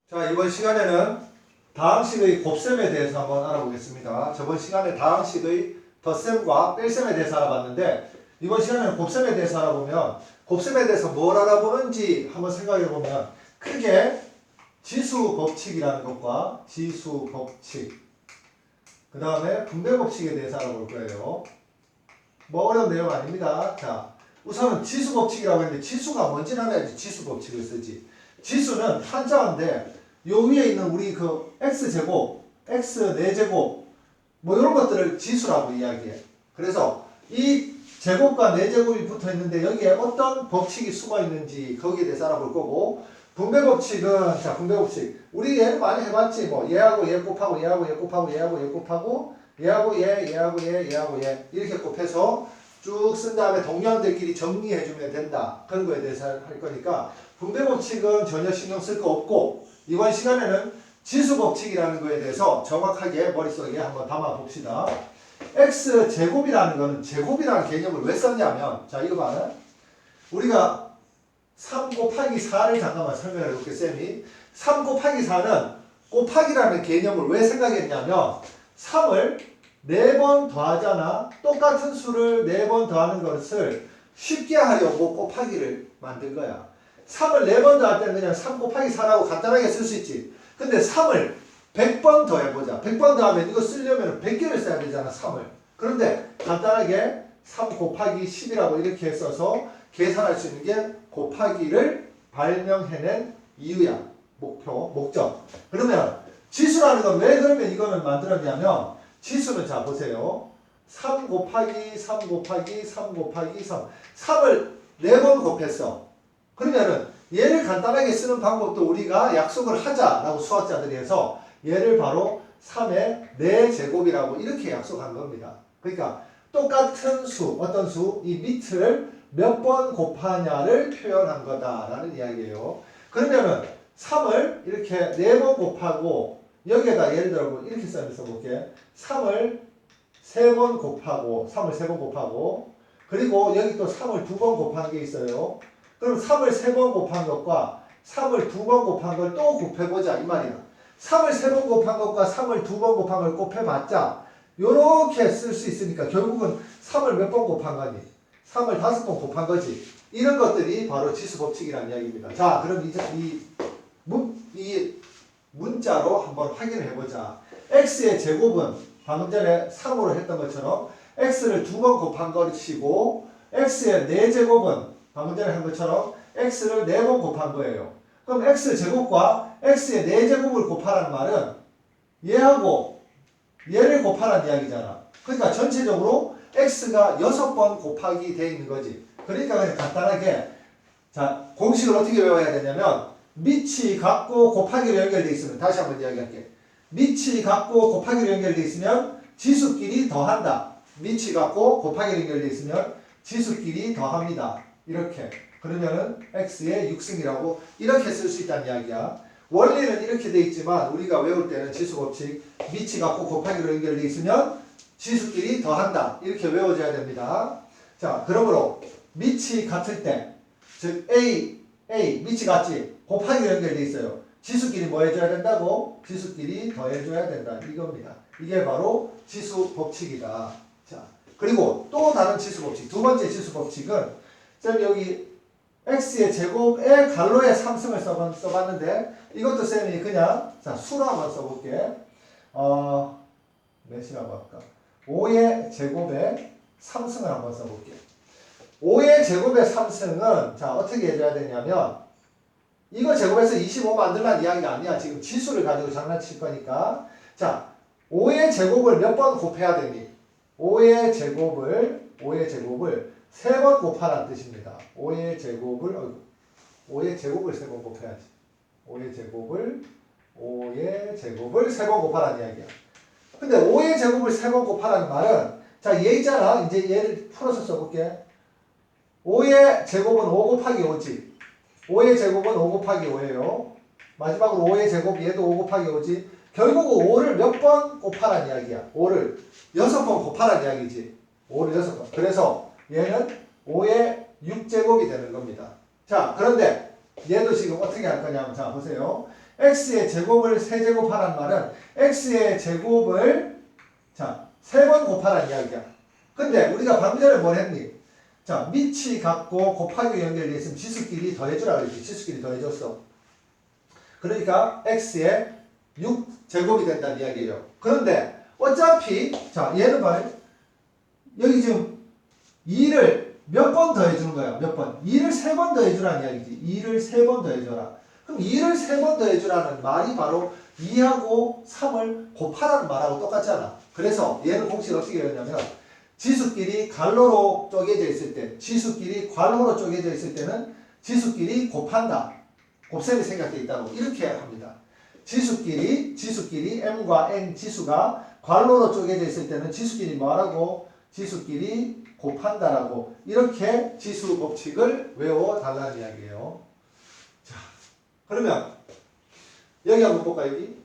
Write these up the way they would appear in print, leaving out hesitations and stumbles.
자, 이번 시간에는 다항식의 곱셈에 대해서 한번 알아보겠습니다. 저번 시간에 다항식의 덧셈과 뺄셈에 대해서 알아봤는데 이번 시간에는 곱셈에 대해서 알아보면 곱셈에 대해서 뭘 알아보는지 한번 생각해보면 크게 지수 법칙이라는 것과 지수 법칙 그 다음에 분배 법칙에 대해서 알아볼 거예요. 뭐 어려운 내용 아닙니다. 자, 우선은 지수 법칙이라고 했는데 지수가 뭔지 알아야지 지수 법칙을 쓰지. 지수는 한자인데 요 위에 있는 우리 그 x제곱, x 4제곱 뭐 이런 것들을 지수라고 이야기해. 그래서 이 제곱과 4제곱이 붙어 있는데 여기에 어떤 법칙이 숨어 있는지 거기에 대해서 알아볼 거고 분배 법칙은 자 분배 법칙 우리 얘는 많이 해봤지 뭐 얘하고 얘 곱하고 얘하고 얘 곱하고 얘하고 얘 곱하고 얘하고 얘하고 얘하고 얘 이렇게 곱해서 쭉 쓴 다음에 동량들끼리 정리해주면 된다. 그런 거에 대해서 할 거니까 분배 법칙은 전혀 신경 쓸 거 없고 이번 시간에는 지수 법칙이라는 거에 대해서 정확하게 머릿속에 한번 담아 봅시다. x제곱이라는 거는 제곱이라는 개념을 왜 썼냐면 자 이거 봐라. 우리가 3 곱하기 4를 잠깐만 설명해 볼게 쌤이 3 곱하기 4는 곱하기라는 개념을 왜 생각했냐면 3을 4번 더하잖아. 똑같은 수를 4번 더하는 것을 쉽게 하려고 곱하기를 만든 거야. 3을 4번 더할 때는 그냥 3 곱하기 4라고 간단하게 쓸 수 있지. 근데 3을 100번 더해보자. 100번 더하면 이거 쓰려면 100개를 써야 되잖아. 3을. 그런데 간단하게 3 곱하기 10이라고 이렇게 써서 계산할 수 있는 게 곱하기를 발명해낸 이유야. 목적. 그러면 지수라는 건 왜 그러면 이거는 만들었냐면 지수는 자 보세요. 3 곱하기 3 곱하기 3 곱하기 3 3을 4번 곱했어. 그러면은 얘를 간단하게 쓰는 방법도 우리가 약속을 하자라고 수학자들이 해서 얘를 바로 3의 4제곱이라고 이렇게 약속한 겁니다. 그러니까 똑같은 수, 어떤 수, 이 밑을 몇 번 곱하냐를 표현한 거다라는 이야기예요. 그러면은 3을 이렇게 4번 곱하고 여기에다 예를 들어 이렇게 써볼게. 3을 3번 곱하고 3을 3번 곱하고 그리고 여기 또 3을 2번 곱한 게 있어요. 그럼 3을 3번 곱한 것과 3을 2번 곱한 걸 또 곱해보자 이 말이야. 3을 3번 곱한 것과 3을 2번 곱한 걸 곱해봤자 요렇게 쓸 수 있으니까 결국은 3을 몇 번 곱한 거니? 3을 5번 곱한 거지. 이런 것들이 바로 지수 법칙이라는 이야기입니다. 자 그럼 이제 이 문자로 한번 확인을 해보자. x의 제곱은 방금 전에 3으로 했던 것처럼 x를 2번 곱한 것이고 x의 4제곱은 방금 전에 한 것처럼 x를 4번 곱한 거예요. 그럼 x제곱과 x의 4제곱을 곱하라는 말은 얘하고 얘를 곱하라는 이야기잖아. 그러니까 전체적으로 x가 6번 곱하기 돼 있는 거지. 그러니까 그냥 간단하게 자 공식을 어떻게 외워야 되냐면 밑이 같고 곱하기로 연결되어 있으면 다시 한번 이야기할게. 밑이 같고 곱하기로 연결되어 있으면 지수끼리 더한다. 밑이 같고 곱하기로 연결되어 있으면 지수끼리 더합니다. 이렇게. 그러면은 x의 6승이라고 이렇게 쓸 수 있다는 이야기야. 원리는 이렇게 돼 있지만 우리가 외울 때는 지수 법칙 밑이 같고 곱하기로 연결되어 있으면 지수끼리 더한다. 이렇게 외워줘야 됩니다. 자, 그러므로 밑이 같을 때, 즉 A 밑이 같지? 곱하기로 연결되어 있어요. 지수끼리 뭐 해줘야 된다고? 지수끼리 더해줘야 된다. 이겁니다. 이게 바로 지수 법칙이다. 자, 그리고 또 다른 지수 법칙. 두 번째 지수 법칙은 쌤 여기 x의 제곱에 갈로에 3승을 써봤는데 이것도 쌤이 그냥 자 수로 한번 써볼게. 몇이라고 할까? 5의 제곱에 3승을 한번 써볼게. 5의 제곱에 3승은 자 어떻게 해줘야 되냐면 이거 제곱해서 25 만들란 이야기가 아니야. 지금 지수를 가지고 장난칠 거니까. 자, 5의 제곱을 몇 번 곱해야 되니? 5의 제곱을 3번 곱하라는 뜻입니다. 5의 제곱을 3번 곱해야지. 5의 제곱을 3번 곱하라는 이야기야. 근데 5의 제곱을 3번 곱하라는 말은 자, 얘 있잖아. 이제 얘를 풀어서 써볼게. 5의 제곱은 5 곱하기 5지. 5의 제곱은 5 곱하기 5예요. 마지막으로 5의 제곱 얘도 5 곱하기 5지. 결국은 5를 몇 번 곱하라는 이야기야. 5를 6번 곱하라는 이야기지. 5를 6번. 그래서 얘는 5의 6제곱이 되는 겁니다. 자, 그런데 얘도 지금 어떻게 할 거냐면 자, 보세요. x의 제곱을 세제곱하란 말은 x의 제곱을 자, 3번 곱하란 이야기야. 근데 우리가 방금 전에 뭘 했니? 자, 밑이 같고 곱하기 연결되어 있으면 지수끼리 더해주라 그랬지. 지수끼리 더해줬어. 그러니까 x의 6제곱이 된다는 이야기예요. 그런데 어차피 자, 얘는 봐요. 여기 지금 2를 몇 번 더해주는 거야? 몇 번? 2를 3번 더해주라는 이야기지. 2를 3번 더해줘라. 그럼 2를 3번 더해주라는 말이 바로 2하고 3을 곱하라는 말하고 똑같잖아. 그래서 얘는 공식을 어떻게 외웠냐면 지수끼리 갈로로 쪼개져 있을 때, 지수끼리 괄호로 쪼개져 있을 때는 지수끼리 곱한다. 곱셈이 생각되어 있다고 이렇게 합니다. 지수끼리 m과 n 지수가 괄호로 쪼개져 있을 때는 지수끼리 뭐라고? 지수끼리 곱한다라고 이렇게 지수 법칙을 외워달라는 이야기예요. 자, 그러면 여기 한번 볼까요? 여기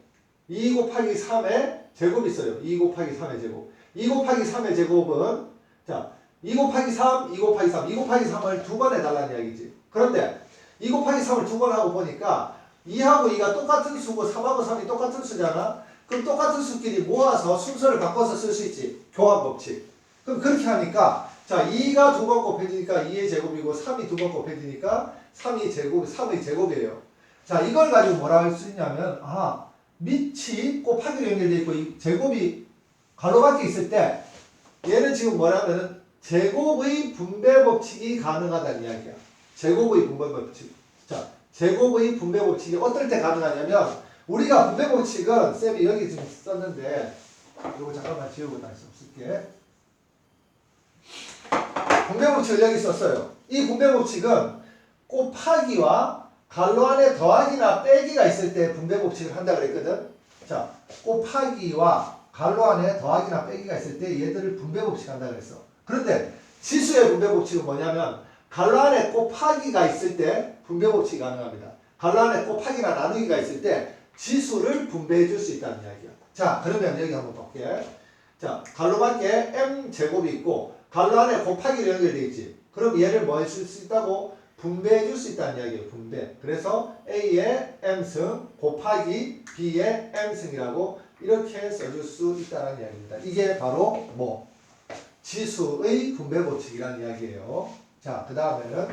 2 곱하기 3의 제곱이 있어요. 2 곱하기 3의 제곱. 2 곱하기 3의 제곱은 자, 2 곱하기 3, 2 곱하기 3, 2 곱하기 3을 두 번 해달라는 이야기지. 그런데 2 곱하기 3을 두 번 하고 보니까 2하고 2가 똑같은 수고 3하고 3이 똑같은 수잖아. 그럼 똑같은 수끼리 모아서 순서를 바꿔서 쓸 수 있지. 교환 법칙. 그럼 그렇게 하니까 자, 2가 두 번 곱해지니까 2의 제곱이고 3이 두 번 곱해지니까 3의 제곱이에요. 자, 이걸 가지고 뭐라 할 수 있냐면 밑이 곱하기로 연결되어 있고 이 제곱이 가로밖에 있을 때 얘는 지금 뭐라면은 제곱의 분배 법칙이 가능하다는 이야기야. 제곱의 분배 법칙. 자, 제곱의 분배 법칙이 어떨 때 가능하냐면 우리가 분배 법칙은 쌤이 여기 지금 썼는데 이거 잠깐만 지우고 다시 쓸게. 분배 법칙을 여기 썼어요. 이 분배 법칙은 곱하기와 괄호 안에 더하기나 빼기가 있을 때 분배 법칙을 한다 그랬거든. 자, 곱하기와 괄호 안에 더하기나 빼기가 있을 때 얘들을 분배 법칙 한다 그랬어. 그런데 지수의 분배 법칙은 뭐냐면 괄호 안에 곱하기가 있을 때 분배 법칙이 가능합니다. 괄호 안에 곱하기나 나누기가 있을 때 지수를 분배해 줄 수 있다는 이야기야. 자, 그러면 여기 한번 볼게. 자, 괄호 밖에 m 제곱이 있고 괄호 안에 곱하기로 연결되어 있지. 그럼 얘를 뭐 해줄 수 있다고? 분배해 줄 수 있다는 이야기예요. 분배. 그래서 A의 M승 곱하기 B의 M승이라고 이렇게 써줄 수 있다는 이야기입니다. 이게 바로 뭐? 지수의 분배 법칙이라는 이야기예요. 자, 그 다음에는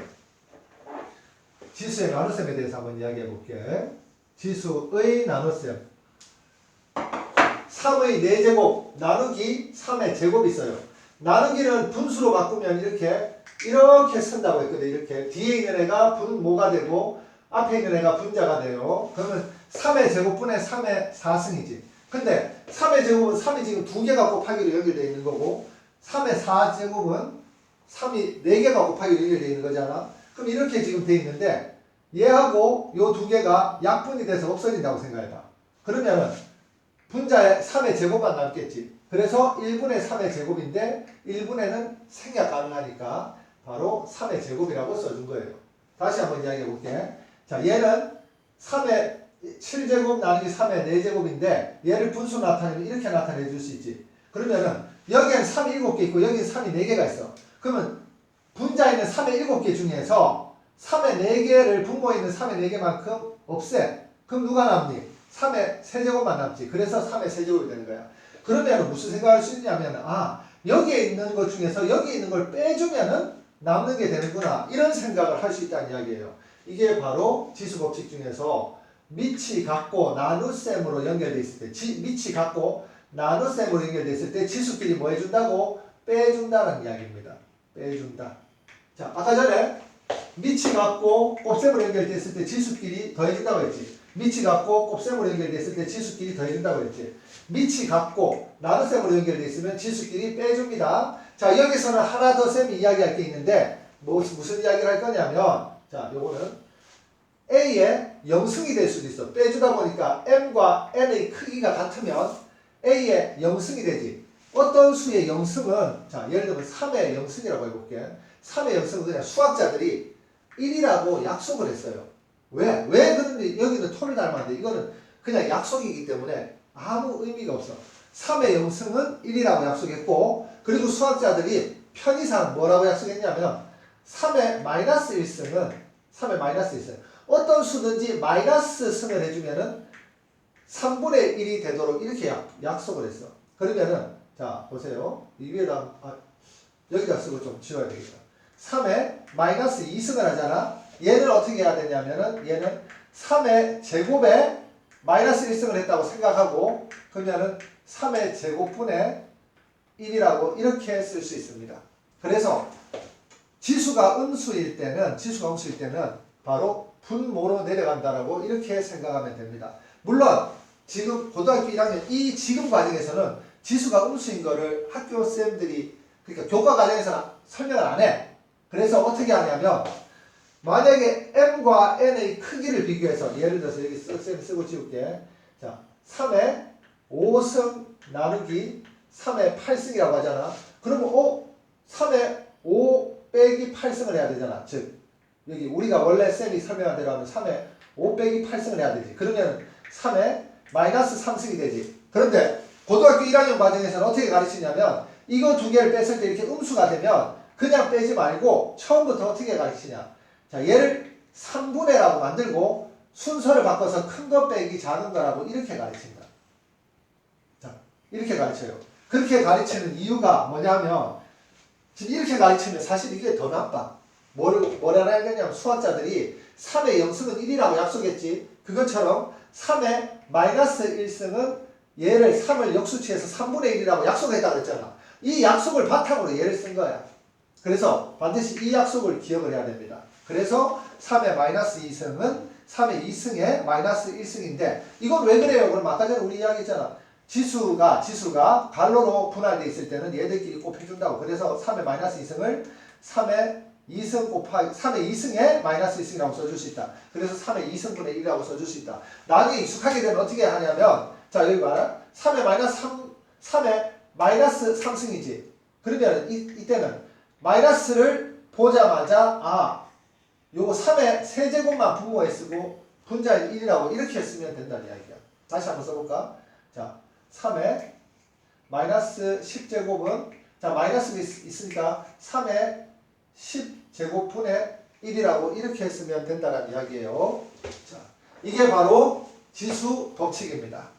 지수의 나눗셈에 대해서 한번 이야기해 볼게. 지수의 나눗셈. 3의 4제곱 나누기 3의 제곱이 있어요. 나누기는 분수로 바꾸면 이렇게 쓴다고 했거든. 이렇게 뒤에 있는 애가 분모가 되고 앞에 있는 애가 분자가 돼요. 그러면 3의 제곱분의 3의 4승이지. 근데 3의 제곱은 3이 지금 2개가 곱하기로 연결되어 있는 거고 3의 4제곱은 3이 4개가 곱하기로 연결되어 있는 거잖아. 그럼 이렇게 지금 되어 있는데 얘하고 요 2개가 약분이 돼서 없어진다고 생각해봐. 그러면은 분자에 3의 제곱만 남겠지. 그래서 1분의 3의 제곱인데 1분에는 생략 가능하니까 바로 3의 제곱이라고 써준 거예요. 다시 한번 이야기해 볼게. 자, 얘는 3의 7제곱 나누기 3의 4제곱인데 얘를 분수 나타내면 이렇게 나타내 줄 수 있지. 그러면은 여기엔 3이 7개 있고 여기엔 3이 4개가 있어. 그러면 분자에 있는 3의 7개 중에서 3의 4개를 분모에 있는 3의 4개만큼 없애. 그럼 누가 남니? 3의 세제곱만 남지. 그래서 3의 세제곱이 되는 거야. 그러면 무슨 생각할 수 있냐면 여기에 있는 것 중에서 여기에 있는 걸 빼주면은 남는 게 되는구나. 이런 생각을 할 수 있다는 이야기예요. 이게 바로 지수 법칙 중에서 밑이 같고 나눗셈으로 연결되어 있을 때 밑이 같고 나눗셈으로 연결되어 있을 때 지수끼리 뭐 해준다고? 빼준다는 이야기입니다. 빼준다. 자, 아까 전에 밑이 같고 곱셈으로 연결되어 있을 때 지수끼리 더해준다고 했지. 밑이 같고 곱셈으로 연결되어 있을 때 지수끼리 더해준다고 했지. 밑이 같고 나눗셈으로 연결되어 있으면 지수끼리 빼줍니다. 자, 여기서는 하나 더 쌤이 이야기할 게 있는데 무슨 이야기를 할 거냐면 자, 요거는 A의 영승이 될 수도 있어. 빼주다 보니까 M과 N의 크기가 같으면 A의 영승이 되지. 어떤 수의 영승은 자, 예를 들면 3의 영승이라고 해볼게. 3의 영승은 그냥 수학자들이 1이라고 약속을 했어요. 왜 그런지 여기는 토를 닮았는데 이거는 그냥 약속이기 때문에 아무 의미가 없어. 3의 영승은 1이라고 약속했고 그리고 수학자들이 편의상 뭐라고 약속했냐면 3의 마이너스 1승은 3의 마이너스 1승 어떤 수든지 마이너스 승을 해주면은 3분의 1이 되도록 이렇게 약속을 했어. 그러면은 자 보세요. 이 위에다 여기다 쓰고 좀 지워야 되겠다. 3에 마이너스 2승을 하잖아. 얘는 어떻게 해야 되냐면은 얘는 3의 제곱에 마이너스 1승을 했다고 생각하고 그러면은 3의 제곱분의 1이라고 이렇게 쓸 수 있습니다. 그래서 지수가 음수일 때는 바로 분모로 내려간다라고 이렇게 생각하면 됩니다. 물론 지금 고등학교 1학년 이 지금 과정에서는 지수가 음수인 거를 학교 쌤들이 그러니까 교과 과정에서는 설명을 안 해. 그래서 어떻게 하냐면 만약에 m과 n의 크기를 비교해서 예를 들어서 여기 쌤 쓰고 지울게. 자, 3의 5승 나누기 3의 8승이라고 하잖아. 그러면 3의 5 빼기 8승을 해야 되잖아. 즉 여기 우리가 원래 쌤이 설명한 대로 하면 3의 5 빼기 8승을 해야 되지. 그러면 3의 마이너스 3승이 되지. 그런데 고등학교 1학년 과정에서는 어떻게 가르치냐면 이거 두 개를 뺐을 때 이렇게 음수가 되면 그냥 빼지 말고 처음부터 어떻게 가르치냐. 자, 얘를 3분의라고 만들고 순서를 바꿔서 큰 거 빼기 작은 거라고 이렇게 가르친다. 자, 이렇게 가르쳐요. 그렇게 가르치는 이유가 뭐냐면 지금 이렇게 가르치면 사실 이게 더 나빠. 뭐라 해야겠냐면 수학자들이 3의 0승은 1이라고 약속했지. 그것처럼 3의 마이너스 1승은 얘를 3을 역수치해서 3분의 1이라고 약속했다고 했잖아. 이 약속을 바탕으로 얘를 쓴 거야. 그래서 반드시 이 약속을 기억을 해야 됩니다. 그래서 3의 마이너스 2승은 3의 2승의 마이너스 1승인데 이건 왜 그래요? 그럼 아까 전에 우리 이야기했잖아. 지수가 갈로로 분할되어 있을 때는 얘들끼리 곱해준다고. 그래서 3의 마이너스 2승을 3의 2승 곱하기 3의 2승에 마이너스 2승이라고 써줄 수 있다. 그래서 3의 2승분의 1이라고 써줄 수 있다. 나중에 익숙하게 되면 어떻게 하냐면 자 여기 봐라. 3의 마이너스 3승이지. 그러면 이때는 마이너스를 보자마자 요거 3의 세제곱만 분모에 쓰고 분자인 1이라고 이렇게 쓰면 된다는 이야기야. 다시 한번 써볼까? 자 3의 마이너스 10제곱은 자 마이너스 있으니까 3의 10제곱분의 1이라고 이렇게 쓰면 된다는 이야기예요. 자, 이게 바로 지수 법칙입니다.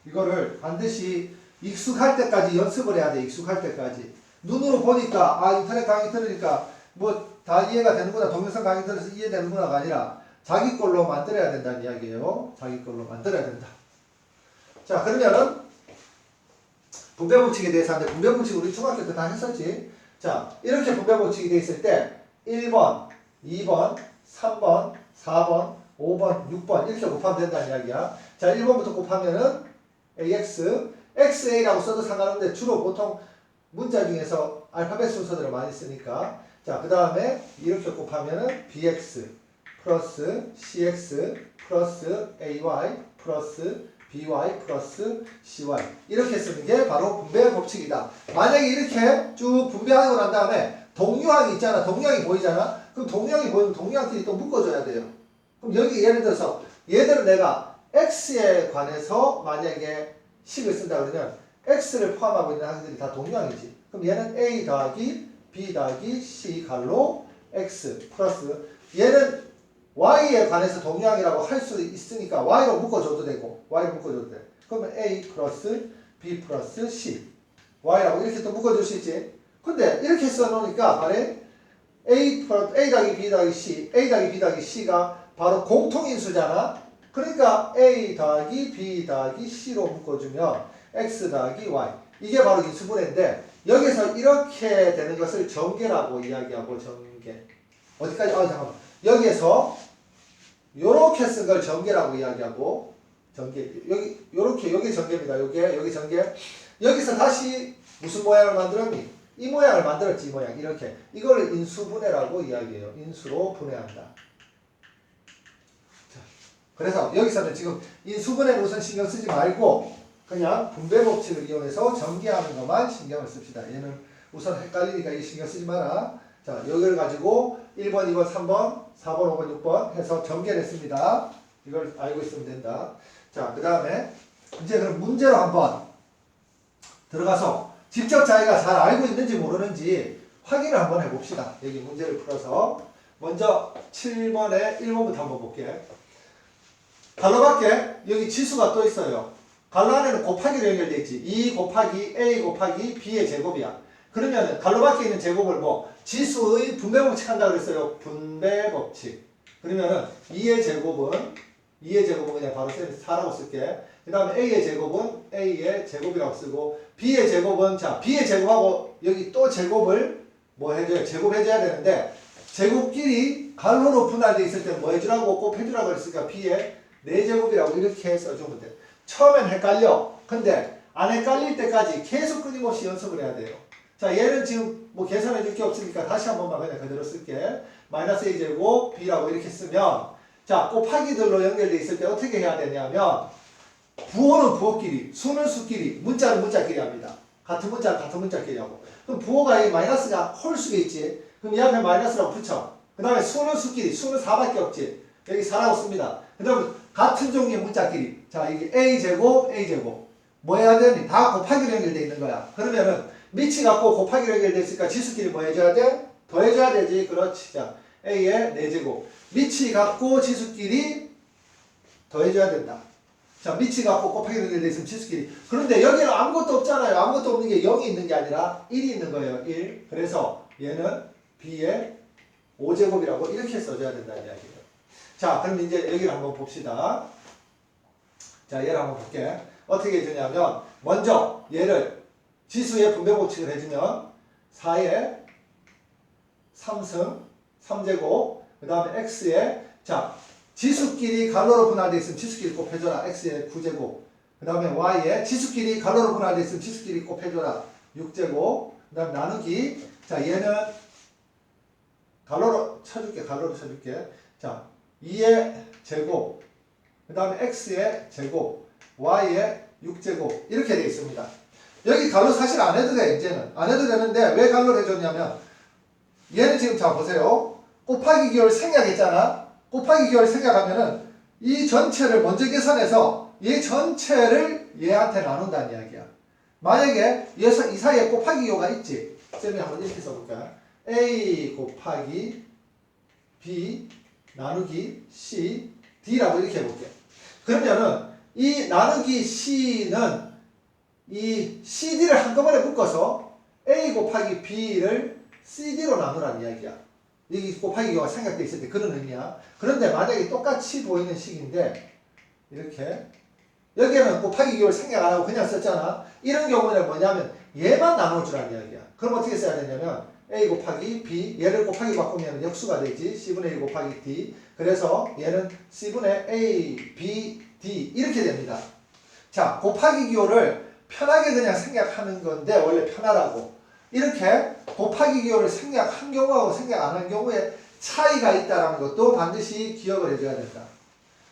이거를 반드시 익숙할 때까지 연습을 해야 돼. 익숙할 때까지. 눈으로 보니까 인터넷 강의 들으니까 뭐 다 이해가 되는구나. 동영상 강의 들어서 이해되는구나가 아니라 자기 걸로 만들어야 된다는 이야기예요. 자기 걸로 만들어야 된다. 자, 그러면은 분배법칙에 대해서 하는데 분배법칙 우리 중학교 때 다 했었지. 자, 이렇게 분배법칙이 돼 있을 때 1번, 2번, 3번, 4번, 5번, 6번 이렇게 곱하면 된다는 이야기야. 자, 1번부터 곱하면은 AX, XA라고 써도 상관없는데 주로 보통 문자 중에서 알파벳 순서들을 많이 쓰니까 자, 그 다음에 이렇게 곱하면은 BX 플러스 CX 플러스 AY 플러스 BY 플러스 CY 이렇게 쓰는 게 바로 분배 법칙이다. 만약에 이렇게 쭉 분배하고 난 다음에 동유항이 있잖아. 동유항이 보이잖아. 그럼 동유항이 보이면 동유항끼리 또 묶어줘야 돼요. 그럼 여기 예를 들어서 얘들은 내가 X에 관해서 만약에 식을 쓴다 그러면 X를 포함하고 있는 항들이 다 동유항이지. 그럼 얘는 A 더하기 B 더하기 C 갈로 X 플러스 얘는 Y에 관해서 동유항이라고 할 수 있으니까 Y로 묶어줘도 되고 Y로 묶어줘도 돼. 그러면 A 플러스 B 플러스 C Y라고 이렇게 또 묶어줄 수 있지. 근데 이렇게 써놓으니까 말해 A 더하기 B 더하기 C A 더하기 B 더하기 C가 바로 공통인수잖아. 그러니까 A 더하기 B 더하기 C로 묶어주면 X 더하기 Y 이게 바로 인수분해인데 여기서 이렇게 되는 것을 전개라고 이야기하고 전개 어디까지? 잠깐만 여기에서 요렇게 쓴 걸 전개라고 이야기하고 전개 여기 요렇게 여기 전개입니다. 여기 전개 여기서 다시 무슨 모양을 만들었니? 이 모양을 만들었지. 이 모양 이렇게 이걸 인수분해라고 이야기해요. 인수로 분해한다. 자, 그래서 여기서는 지금 인수분해는 우선 신경 쓰지 말고 그냥 분배 법칙을 이용해서 전개하는 것만 신경을 씁시다. 얘는 우선 헷갈리니까 이 신경 쓰지 마라. 자, 여기를 가지고 1번, 2번, 3번, 4번, 5번, 6번 해서 전개를 했습니다. 이걸 알고 있으면 된다. 자, 그 다음에 이제 그럼 문제로 한번 들어가서 직접 자기가 잘 알고 있는지 모르는지 확인을 한번 해봅시다. 여기 문제를 풀어서 먼저 7번에 1번부터 한번 볼게. 갈로 밖에 여기 지수가 또 있어요. 갈로 안에는 곱하기로 연결되어 있지. 2 곱하기 A 곱하기 B의 제곱이야. 그러면 갈로 밖에 있는 제곱을 뭐 지수의 분배 법칙 한다고 그랬어요. 분배 법칙. 그러면은 2의 제곱은 그냥 바로 4라고 쓸게. 그 다음에 A의 제곱은 A의 제곱이라고 쓰고 B의 제곱은 자 B의 제곱하고 여기 또 제곱을 뭐 해줘요? 제곱해줘야 되는데 제곱끼리 갈로로 분할되어 있을 때는 뭐 해주라고 꼭 해주라고 그랬으니까 B의 4제곱이라고 이렇게 써주면 돼. 처음엔 헷갈려. 근데 안 헷갈릴 때까지 계속 끊임없이 연습을 해야 돼요. 자, 얘는 지금 뭐 계산해 줄 게 없으니까 다시 한 번만 그냥 그대로 쓸게. 마이너스 A제곱 B라고 이렇게 쓰면 자, 곱하기들로 연결되어 있을 때 어떻게 해야 되냐면 부호는 부호끼리, 수는 수끼리, 문자는 문자끼리 합니다. 같은 문자는 같은 문자끼리 하고. 그럼 부호가 이 마이너스가 홀수에 있지. 그럼 이 앞에 마이너스라고 붙여. 그 다음에 수는 수끼리, 수는 4밖에 없지. 여기 4라고 씁니다. 그 다음에 같은 종류의 문자끼리. 자, 이게 A제곱, A제곱. 뭐 해야 되니? 다 곱하기로 연결되어 있는 거야. 그러면은 밑이 갖고 곱하기로 연결되어 있으니까 지수끼리 뭐 해줘야 돼? 더해줘야 되지. 그렇지. 자, A의 4제곱. 밑이 갖고 지수끼리 더해줘야 된다. 자, 밑이 갖고 곱하기로 연결되어 있으면 지수끼리. 그런데 여기는 아무것도 없잖아요. 아무것도 없는 게 0이 있는 게 아니라 1이 있는 거예요. 1. 그래서 얘는 B의 5제곱이라고 이렇게 써줘야 된다는 이야기예요. 자, 그럼 이제 여기를 한번 봅시다. 자, 얘를 한번 볼게. 어떻게 해주냐면 먼저 얘를 지수의 분배 법칙을 해주면 4의 3승 3제곱 그 다음에 x의 자 지수끼리 갈로로 분할되어 있으면 지수끼리 꼭 해줘라. x의 9제곱 그 다음에 y의 지수끼리 갈로로 분할되어 있으면 지수끼리 꼭 해줘라. 6제곱 그 다음에 나누기 자 얘는 갈로로 쳐줄게. 자 2의 제곱 그 다음에 x의 제곱 y의 6제곱 이렇게 되어 있습니다. 여기 갈로 사실 안 해도 돼. 이제는 안 해도 되는데 왜 갈로를 해줬냐면 얘는 지금 자 보세요. 곱하기 기호를 생략했잖아. 곱하기 기호를 생략하면은 이 전체를 먼저 계산해서 얘 전체를 얘한테 나눈다는 이야기야. 만약에 이 사이에 곱하기 기호가 있지. 쌤이 한번 이렇게 써볼까? A 곱하기 B 나누기 C D라고 이렇게 해볼게. 그러면은 이 나누기 C는 이 CD를 한꺼번에 묶어서 A 곱하기 B를 CD로 나누라는 이야기야. 여기 곱하기 기호가 생략되어 있을 때 그런 의미야. 그런데 만약에 똑같이 보이는 식인데 이렇게 여기에는 곱하기 기호를 생략 안 하고 그냥 썼잖아. 이런 경우는 뭐냐면 얘만 나눠주라는 이야기야. 그럼 어떻게 써야 되냐면 A 곱하기 B 얘를 곱하기 바꾸면 역수가 되지. C분의 A 곱하기 D 그래서 얘는 C분의 A, B, D 이렇게 됩니다. 자 곱하기 기호를 편하게 그냥 생략하는 건데 원래 편하라고 이렇게 곱하기 기호를 생략한 경우하고 생략 안 한 경우에 차이가 있다는 것도 반드시 기억을 해줘야 된다.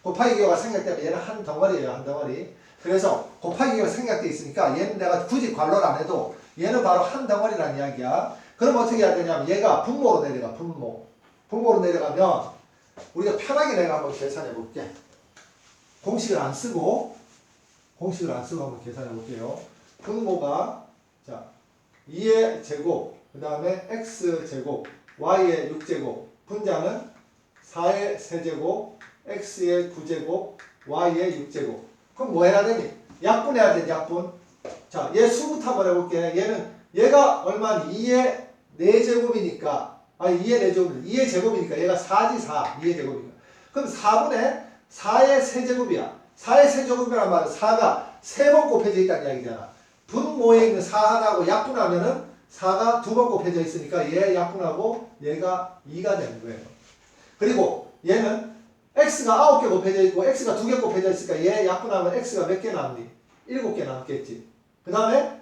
곱하기 기호가 생략되면 얘는 한 덩어리예요. 한 덩어리. 그래서 곱하기 기호가 생략되어 있으니까 얘는 내가 굳이 괄호를 안 해도 얘는 바로 한 덩어리라는 이야기야. 그럼 어떻게 해야 되냐면 얘가 분모로 내려가. 분모로 내려가면 우리가 편하게 내가 한번 계산해 볼게. 공식을 안 쓰고 한번 계산해 볼게요. 분모가 자 2의 제곱 그 다음에 x제곱 y의 6제곱 분자는 4의 세제곱 x의 9제곱 y의 6제곱 그럼 뭐 해야 되니? 약분해야 돼. 약분. 자 얘 수부터 한번 해볼게. 얘가 얼마니? 2의 4제곱이니까 아니 2의 4제곱 2의 제곱이니까 얘가 4지 4 2의 제곱이니까 그럼 4분의 4의 세제곱이야. 4의 세제곱이란 말은 4가 3번 곱해져 있다는 이야기잖아. 분모에 있는 4 하나하고 약분하면은 4가 2번 곱해져 있으니까 얘 약분하고 얘가 2가 되는 거예요. 그리고 얘는 x가 9개 곱해져 있고 x가 2개 곱해져 있으니까 얘 약분하면 x가 몇 개 남니? 7개 남겠지. 그 다음에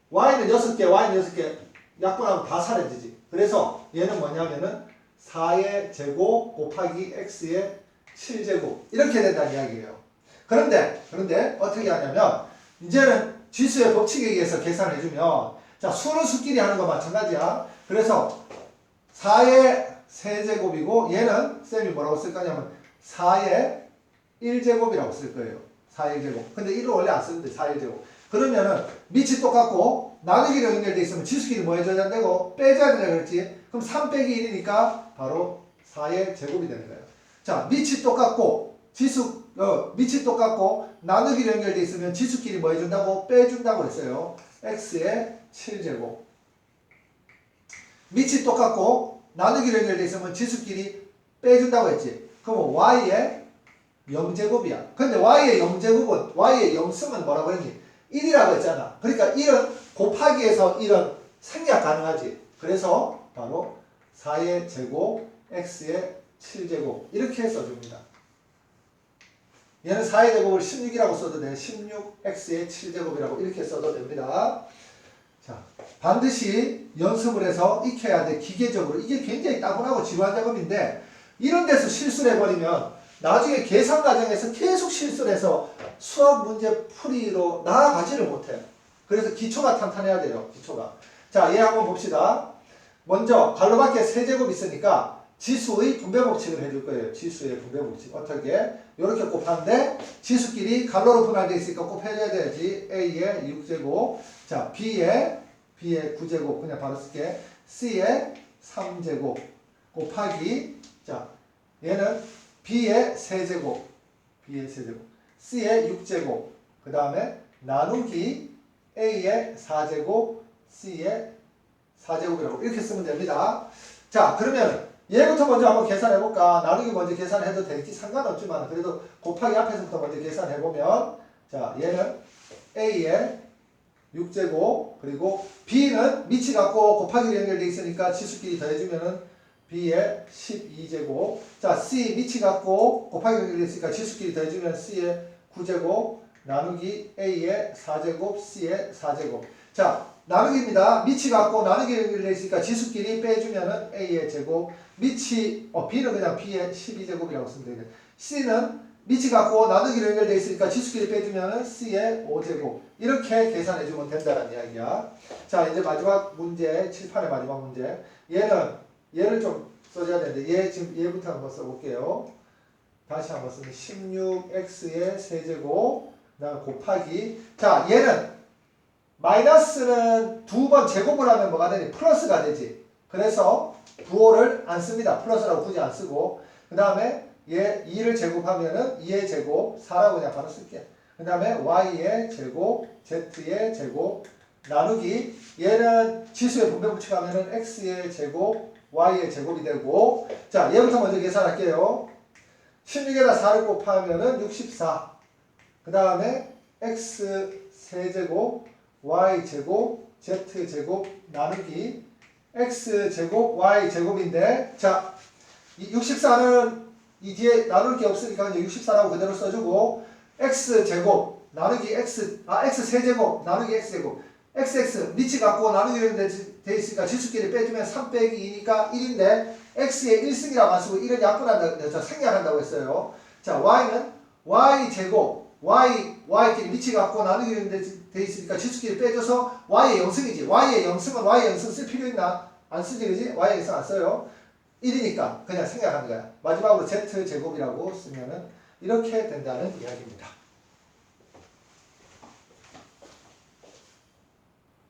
y는 6개 약분하면 다 사라지지. 그래서 얘는 뭐냐면은 4의 제곱 곱하기 x의 7제곱 이렇게 된다는 이야기예요. 그런데 어떻게 하냐면 이제는 지수의 법칙에 의해서 계산해주면 자 수는 수끼리 하는 거 마찬가지야. 그래서 4의 세제곱이고 얘는 쌤이 뭐라고 쓸 거냐면 4의 1제곱이라고 쓸 거예요. 4의 1제곱. 근데 1을 원래 안 쓰는데 4의 1제곱. 그러면은 밑이 똑같고 나누기로 연결돼 있으면 지수끼리 뭐 해줘야 된다고? 빼줘야 된다 그랬지. 그럼 3 빼기 1이니까 바로 4의 제곱이 되는 거예요. 자, 밑이 똑같고 밑이 똑같고 나누기로 연결돼 있으면 지수끼리 뭐 해준다고? 빼준다고 했어요. x의 7제곱. 밑이 똑같고 나누기로 연결돼 있으면 지수끼리 빼준다고 했지. 그럼 y의 0제곱이야. 근데 y의 0제곱은 y의 0승은 뭐라고 했니? 1이라고 했잖아. 그러니까 1은 곱하기에서 1은 생략 가능하지. 그래서 바로 4의 제곱 x의 7제곱 이렇게 써줍니다. 얘는 4의 제곱을 16이라고 써도 돼. 16x의 7제곱이라고 이렇게 써도 됩니다. 자, 반드시 연습을 해서 익혀야 돼. 기계적으로. 이게 굉장히 따분하고 지루한 작업인데 이런 데서 실수를 해버리면 나중에 계산 과정에서 계속 실수를 해서 수학 문제 풀이로 나아가지를 못해요. 그래서 기초가 탄탄해야 돼요. 기초가. 자, 얘 한번 봅시다. 먼저 갈로밖에 3제곱 있으니까 지수의 분배 법칙을 해줄 거예요. 지수의 분배 법칙. 어떻게? 이렇게 곱하는데 지수끼리 갈로로 분할되어 있으니까 꼭 해줘야 되지. A의 6제곱. 자, B의 9제곱. 그냥 바로 쓸게. C의 3제곱. 곱하기. 자, 얘는 B의 3제곱. C의 6제곱. 그 다음에 나누기 A의 4제곱. C의 4제곱이라고 이렇게 쓰면 됩니다. 자, 그러면 얘부터 먼저 한번 계산해볼까? 나누기 먼저 계산해도 될지 상관없지만 그래도 곱하기 앞에서부터 먼저 계산해보면 자, 얘는 A의 6제곱 그리고 B는 밑이 같고 곱하기로 연결되어 있으니까 지수끼리 더해주면은 B의 12제곱. 자, C 밑이 같고 곱하기로 연결되어 있으니까 지수끼리 더해주면 C의 9제곱 나누기 A의 4제곱 C의 4제곱. 자, 나누기입니다. 밑이 같고 나누기로 연결되어 있으니까 지수끼리 빼주면은 A의 제곱. B는 그냥 B의 12제곱이라고 쓰면 되겠네. C는 밑이 같고 나누기로 연결되어 있으니까 지수끼리 빼주면은 C의 5제곱. 이렇게 계산해주면 된다는 이야기야. 자, 이제 마지막 문제, 칠판의 마지막 문제. 얘를 좀 써줘야 되는데, 얘부터 한번 써볼게요. 다시 한번 쓰면 16x의 세제곱, 그 다음에 곱하기. 자, 얘는 마이너스는 2번 제곱을 하면 뭐가 되니? 플러스가 되지. 그래서 부호를 안 씁니다. 플러스라고 굳이 안 쓰고. 그 다음에 얘 2를 제곱하면은 2의 제곱, 4라고 그냥 바로 쓸게. 그 다음에 y의 제곱, z의 제곱, 나누기. 얘는 지수의 분배 법칙하면은 x의 제곱, y의 제곱이 되고. 자, 얘부터 먼저 계산할게요. 16에다 4를 곱하면은 64. 그 다음에 x 세제곱, y제곱, z제곱, 나누기 x제곱, y제곱인데 자, 이 64는 이 뒤에 나눌 게 없으니까 64라고 그대로 써주고 x제곱, 나누기 x세제곱, 나누기 x제곱 xx 밑이 같고 나누기로 돼 있으니까 지수끼리 빼주면 3 빼기 2니까 1인데 x의 1승이라고 안 쓰고 1은 약분한다, 생략한다고 했어요. 자, y는 y제곱 y끼리 밑이 같고 나누기로 돼 있으니까 지수끼리 빼줘서 y의 0승이지. y의 0승은 y의 0승 쓸 필요 있나? 안 쓰지, 그지? y의 0승 안 써요. 1이니까 그냥 생략하는 거야. 마지막으로 z제곱이라고 쓰면은 이렇게 된다는 이야기입니다.